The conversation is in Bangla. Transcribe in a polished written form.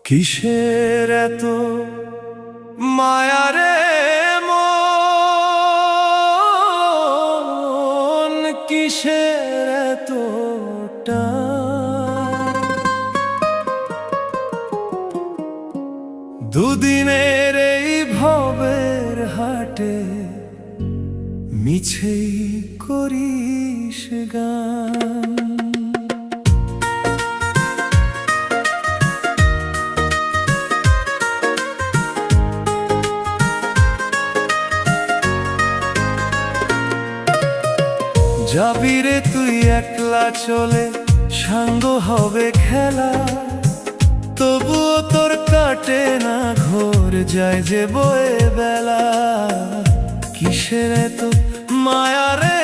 কিসের এত মায়া রে মন, কিসের এত টান? দুদিনের এই ভবের হাটে মিছেই করিস গান। যাবি রে তুই একলা চলে, সাঙ্গ হবে খেলা, তবুও তোর কাটে না ঘোর, যায় যে বয়ে বেলা। কিসের এত মায়া রে